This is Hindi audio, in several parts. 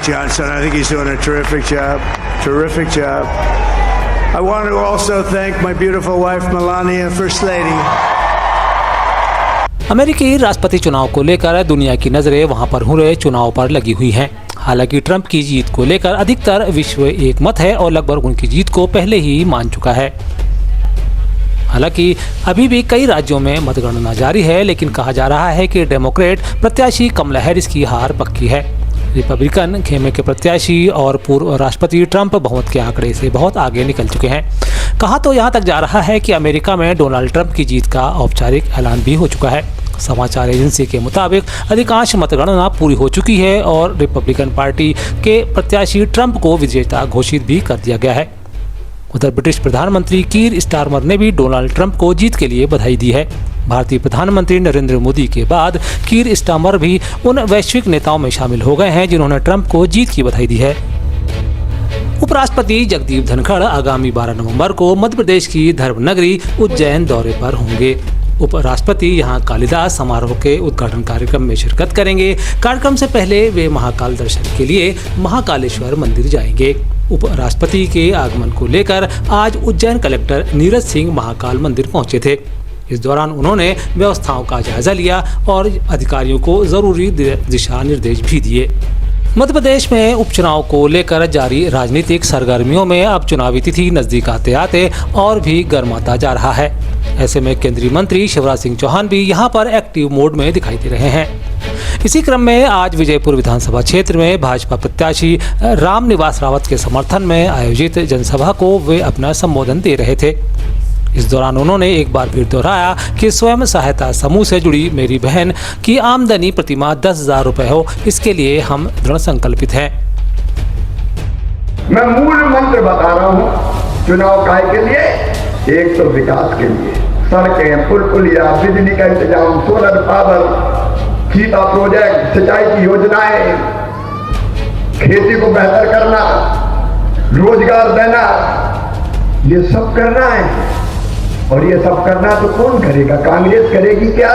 Johnson. I think he's doing a terrific job. Terrific job. I want to also thank my beautiful wife Melania, First Lady. अमेरिकी राष्ट्रपति चुनाव को लेकर दुनिया की नजरें वहां पर हो रहे चुनाव पर लगी हुई हैं। हालांकि ट्रंप की जीत को लेकर अधिकतर विश्व एक मत है और लगभग उनकी जीत को पहले ही मान चुका है। हालांकि अभी भी कई राज्यों में मतगणना जारी है, लेकिन कहा जा रहा है कि डेमोक्रेट प्रत्याशी कमला हैरिस की हार पक्की है। रिपब्लिकन खेमे के प्रत्याशी और पूर्व राष्ट्रपति ट्रंप बहुमत के आंकड़े से बहुत आगे निकल चुके हैं। कहा तो यहाँ तक जा रहा है कि अमेरिका में डोनाल्ड ट्रंप की जीत का औपचारिक ऐलान भी हो चुका है। समाचार एजेंसी के मुताबिक अधिकांश मतगणना पूरी हो चुकी है और रिपब्लिकन पार्टी के प्रत्याशी ट्रंप को विजेता घोषित भी कर दिया गया है। उधर ब्रिटिश प्रधानमंत्री कीर स्टारमर ने भी डोनाल्ड ट्रंप को जीत के लिए बधाई दी है। भारतीय प्रधानमंत्री नरेंद्र मोदी के बाद कीर स्टारमर भी उन वैश्विक नेताओं में शामिल हो गए हैं जिन्होंने ट्रंप को जीत की बधाई दी है। उपराष्ट्रपति जगदीप धनखड़ आगामी 12 नवंबर को मध्य प्रदेश की धर्म नगरी उज्जैन दौरे पर होंगे। उपराष्ट्रपति यहां कालिदास समारोह के उद्घाटन कार्यक्रम में शिरकत करेंगे। कार्यक्रम से पहले वे महाकाल दर्शन के लिए महाकालेश्वर मंदिर जाएंगे। उपराष्ट्रपति के आगमन को लेकर आज उज्जैन कलेक्टर नीरज सिंह महाकाल मंदिर पहुंचे थे। इस दौरान उन्होंने व्यवस्थाओं का जायजा लिया और अधिकारियों को जरूरी दिशा निर्देश भी दिए। मध्य प्रदेश में उपचुनाव को लेकर जारी राजनीतिक सरगर्मियों में अब चुनावी तिथि नजदीक आते आते और भी गर्माता जा रहा है। ऐसे में केंद्रीय मंत्री शिवराज सिंह चौहान भी यहां पर एक्टिव मोड में दिखाई दे रहे हैं। इसी क्रम में आज विजयपुर विधानसभा क्षेत्र में भाजपा प्रत्याशी रामनिवास रावत के समर्थन में आयोजित जनसभा को वे अपना संबोधन दे रहे थे। इस दौरान उन्होंने एक बार फिर दोहराया कि स्वयं सहायता समूह से जुड़ी मेरी बहन की आमदनी प्रतिमाह 10,000 रुपए हो, इसके लिए हम दृढ़ संकल्पित हैं। मैं मूल मंत्र बता रहा हूँ चुनाव काय के लिए। एक तो विकास के लिए, सड़कें, पुल पुलिया, बिजली का इंतजाम, सोलर पावर, सीता प्रोजेक्ट, सिंचाई की योजनाएं, खेती को बेहतर करना, रोजगार देना, ये सब करना है। और ये सब करना तो कौन करेगा? कांग्रेस करेगी क्या?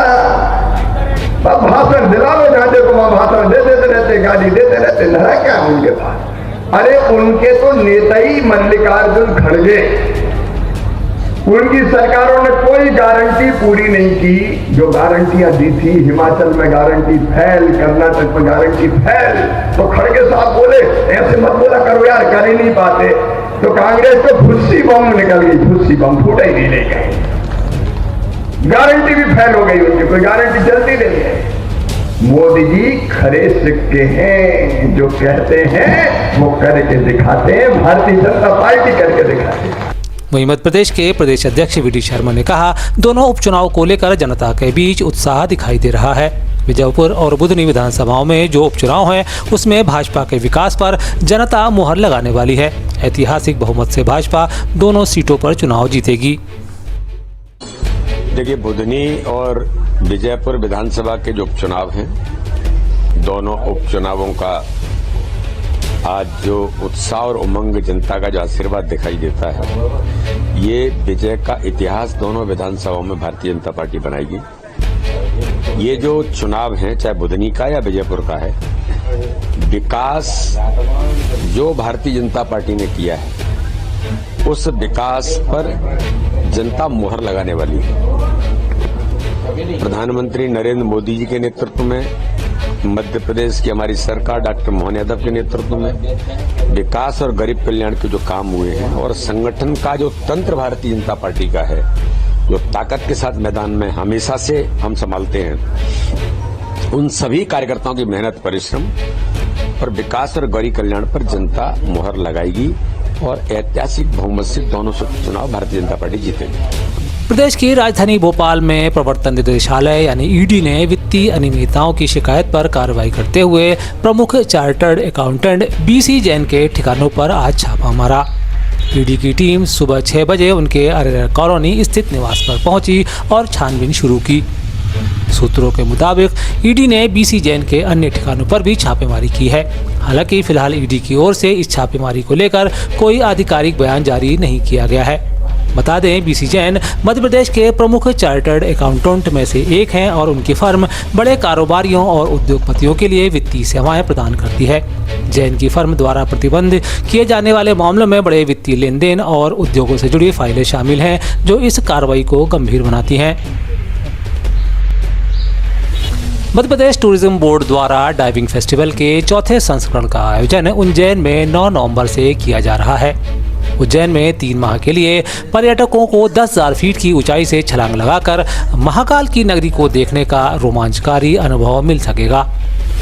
भाषण दिलावे जाते को भाषण दे देते रहते, गाली देते रहते, नरा क्या उनके पास? अरे उनके तो नेता ही मल्लिकार्जुन खड़गे, उनकी सरकारों ने कोई गारंटी पूरी नहीं की। जो गारंटियां दी थी, हिमाचल में गारंटी फेल, कर्नाटक में गारंटी फेल, तो खड़गे साहब बोले ऐसे मत बोला करो यार, कर ही नहीं पाते। तो कांग्रेस तो फुस्सी बम निकल गई, फुस्सी बम फूटा ही नहीं ले गए, गारंटी भी फेल हो गई उनकी, कोई गारंटी जल्दी नहीं है। मोदी जी खरे सिक्के हैं, जो कहते हैं वो करके दिखाते हैं। भारतीय जनता पार्टी करके दिखाती है। वहीं मध्य प्रदेश के प्रदेश अध्यक्ष वी.डी. शर्मा ने कहा, दोनों उपचुनाव को लेकर जनता के बीच उत्साह दिखाई दे रहा है। विजयपुर और बुधनी विधानसभाओं में जो उपचुनाव हैं, उसमें भाजपा के विकास पर जनता मुहर लगाने वाली है। ऐतिहासिक बहुमत से भाजपा दोनों सीटों पर चुनाव जीतेगी। देखिए, बुधनी और विजयपुर विधानसभा के जो उपचुनाव हैं, दोनों उपचुनावों का आज जो उत्साह और उमंग, जनता का जो आशीर्वाद दिखाई देता है, ये विजय का इतिहास दोनों विधानसभाओं में भारतीय जनता पार्टी बनाएगी। ये जो चुनाव है, चाहे बुधनी का या विजयपुर का है, विकास जो भारतीय जनता पार्टी ने किया है, उस विकास पर जनता मुहर लगाने वाली है। प्रधानमंत्री नरेंद्र मोदी जी के नेतृत्व में, मध्य प्रदेश की हमारी सरकार डॉक्टर मोहन यादव के नेतृत्व में विकास और गरीब कल्याण के जो काम हुए हैं, और संगठन का जो तंत्र भारतीय जनता पार्टी का है, जो ताकत के साथ मैदान में हमेशा से हम संभालते हैं, उन सभी कार्यकर्ताओं की मेहनत, परिश्रम और विकास और गरीब कल्याण पर जनता मुहर लगाएगी और ऐतिहासिक बहुमत से दोनों चुनाव भारतीय जनता पार्टी जीतेगी। प्रदेश की राजधानी भोपाल में प्रवर्तन निदेशालय यानी ईडी ने वित्तीय अनियमितताओं की शिकायत पर कार्रवाई करते हुए प्रमुख चार्टर्ड अकाउंटेंट बीसी जैन के ठिकानों पर आज छापा मारा। ईडी की टीम सुबह 6 बजे उनके अरेरा कॉलोनी स्थित निवास पर पहुंची और छानबीन शुरू की। सूत्रों के मुताबिक ईडी ने बीसी जैन के अन्य ठिकानों पर भी छापेमारी की है। हालांकि फिलहाल ईडी की ओर से इस छापेमारी को लेकर कोई आधिकारिक बयान जारी नहीं किया गया है। बता दें, बीसी जैन मध्य प्रदेश के प्रमुख चार्टर्ड अकाउंटेंट में से एक हैं और उनकी फर्म बड़े कारोबारियों और उद्योगपतियों के लिए वित्तीय सेवाएं प्रदान करती है। जैन की फर्म द्वारा प्रतिबंध किए जाने वाले मामलों में बड़े वित्तीय लेन देन और उद्योगों से जुड़ी फाइलें शामिल हैं, जो इस कार्रवाई को गंभीर बनाती हैं। मध्य प्रदेश टूरिज्म बोर्ड द्वारा डाइविंग फेस्टिवल के चौथे संस्करण का आयोजन उज्जैन में 9 नवंबर से किया जा रहा है। उज्जैन में 3 माह के लिए पर्यटकों को 10,000 फीट की ऊंचाई से छलांग लगाकर महाकाल की नगरी को देखने का रोमांचकारी अनुभव मिल सकेगा।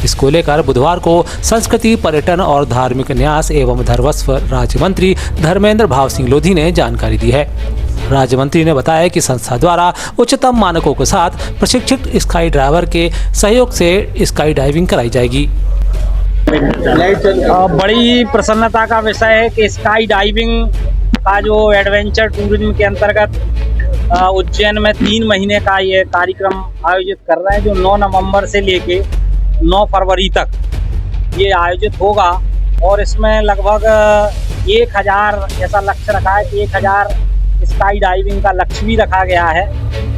इसको लेकर बुधवार को संस्कृति, पर्यटन और धार्मिक न्यास एवं धर्मस्व राज्य मंत्री धर्मेंद्र भाव सिंह लोधी ने जानकारी दी है। राज्य मंत्री ने बताया कि संस्था द्वारा उच्चतम मानकों के साथ प्रशिक्षित स्काई ड्राइवर के सहयोग से स्काई डाइविंग कराई जाएगी। बड़ी प्रसन्नता का विषय है कि स्काई डाइविंग का जो एडवेंचर टूरिज्म के अंतर्गत उज्जैन में 3 महीने का ये कार्यक्रम आयोजित कर रहे हैं, जो 9 नवंबर से लेके 9 फरवरी तक ये आयोजित होगा। और इसमें लगभग 1000 ऐसा लक्ष्य रखा है कि 1000 स्काई डाइविंग का लक्ष्य भी रखा गया है।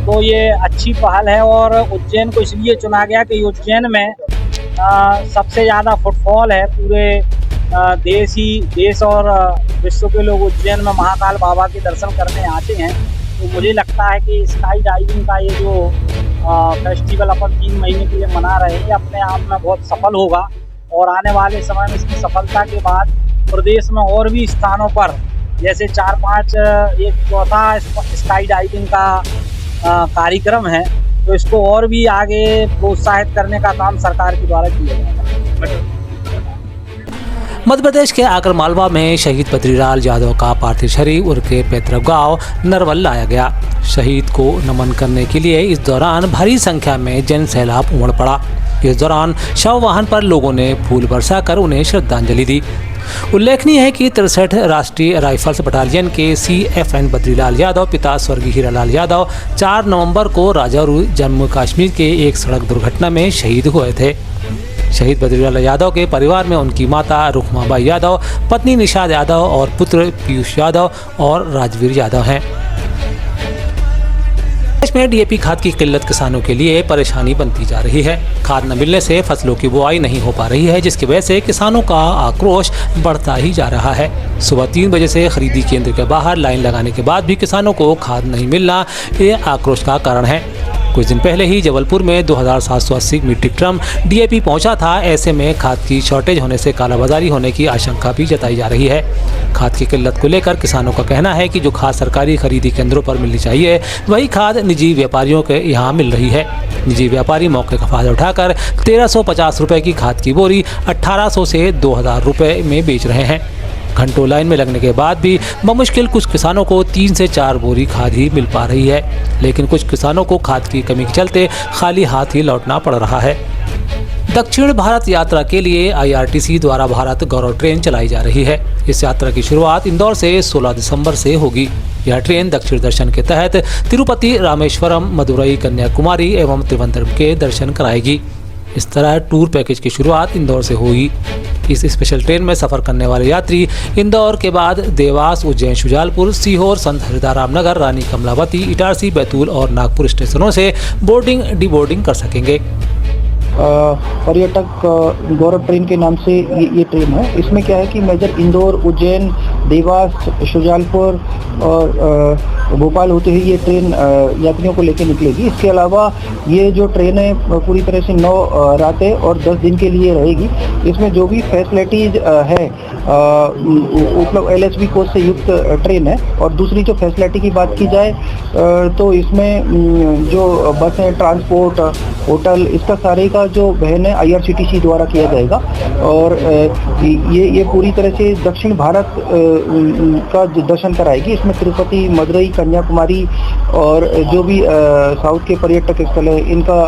तो ये अच्छी पहल है और उज्जैन को इसलिए चुना गया कि उज्जैन में सबसे ज़्यादा फुटफॉल है। पूरे देश और विश्व के लोग उज्जैन में महाकाल बाबा के दर्शन करने आते हैं। तो मुझे लगता है कि स्काई डाइविंग का ये जो फेस्टिवल अपन 3 महीने के लिए मना रहे हैं, अपने आप में बहुत सफल होगा। और आने वाले समय में इसकी सफलता के बाद प्रदेश में और भी स्थानों पर जैसे 4-5 एक चौथा स्काई डाइविंग का कार्यक्रम है, तो इसको और भी आगे प्रोत्साहित करने का काम सरकार के द्वारा किया जाएगा। मध्य प्रदेश के आगरमालवा में शहीद बद्रीलाल यादव का पार्थिव शरीर उनके पैतृक गांव नरवल लाया गया। शहीद को नमन करने के लिए इस दौरान भारी संख्या में जन सैलाब उमड़ पड़ा। इस दौरान शव वाहन पर लोगों ने फूल बरसाकर उन्हें श्रद्धांजलि दी। उल्लेखनीय है कि 63 राष्ट्रीय राइफल्स बटालियन के CFN बद्रीलाल यादव पिता स्वर्गीय हीरालाल यादव 4 नवंबर को राजौरी जम्मू कश्मीर के एक सड़क दुर्घटना में शहीद हुए थे। शहीद बद्रीलाल यादव के परिवार में उनकी माता रुखमाबाई यादव, पत्नी निषाद यादव और पुत्र पीयूष यादव और राजवीर यादव हैं। देश में DAP खाद की किल्लत किसानों के लिए परेशानी बनती जा रही है। खाद न मिलने से फसलों की बुआई नहीं हो पा रही है, जिसकी वजह से किसानों का आक्रोश बढ़ता ही जा रहा है। सुबह 3 बजे से खरीदी केंद्र के बाहर लाइन लगाने के बाद भी किसानों को खाद नहीं मिलना ये आक्रोश का कारण है। कुछ दिन पहले ही जबलपुर में 2780 मीट्रिक टन DAP पहुंचा था। ऐसे में खाद की शॉर्टेज होने से कालाबाजारी होने की आशंका भी जताई जा रही है। खाद की किल्लत को लेकर किसानों का कहना है कि जो खाद सरकारी खरीदी केंद्रों पर मिलनी चाहिए, वही खाद निजी व्यापारियों के यहाँ मिल रही है। निजी व्यापारी मौके का फायदा उठाकर 1350 रुपये की खाद की बोरी 1800 से 2000 रुपये में बेच रहे हैं। घंटों लाइन में लगने के बाद भी बमुश्किल कुछ किसानों को 3 से 4 बोरी खाद ही मिल पा रही है, लेकिन कुछ किसानों को खाद की कमी के चलते खाली हाथ ही लौटना पड़ रहा है। दक्षिण भारत यात्रा के लिए IRTC द्वारा भारत गौरव ट्रेन चलाई जा रही है। इस यात्रा की शुरुआत इंदौर से 16 दिसंबर से होगी। यह ट्रेन दक्षिण दर्शन के तहत तिरुपति, रामेश्वरम, मदुरई, कन्याकुमारी एवं त्रिवेंद्रम के दर्शन कराएगी। इस तरह टूर पैकेज की शुरुआत इंदौर से होगी। इस स्पेशल ट्रेन में सफर करने वाले यात्री इंदौर के बाद देवास, उज्जैन, शुजालपुर, सीहोर, संत हृदयराम नगर, रानी कमलावती, इटारसी, बैतूल और नागपुर स्टेशनों से बोर्डिंग डिबोर्डिंग कर सकेंगे। पर्यटक गौरव ट्रेन के नाम से ये ट्रेन है। इसमें क्या है कि मेजर इंदौर, उज्जैन, देवास, शुजालपुर और भोपाल होते हुए ये ट्रेन यात्रियों को लेकर निकलेगी। इसके अलावा ये जो ट्रेन है पूरी तरह से 9 रातें और 10 दिन के लिए रहेगी। इसमें जो भी फैसिलिटीज है मतलब LHB कोच से युक्त ट्रेन है। और दूसरी जो फैसिलिटी की बात की जाए तो इसमें जो बसें, ट्रांसपोर्ट, होटल, इसका सारे का जो वहन है IRCTC द्वारा किया जाएगा। और ये पूरी तरह से दक्षिण भारत का दर्शन कराएगी। इसमें तिरुपति, मदुरई, कन्याकुमारी और जो भी साउथ के पर्यटक स्थल है इनका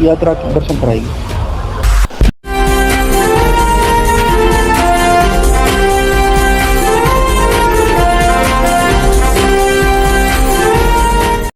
यात्रा दर्शन कराएगी।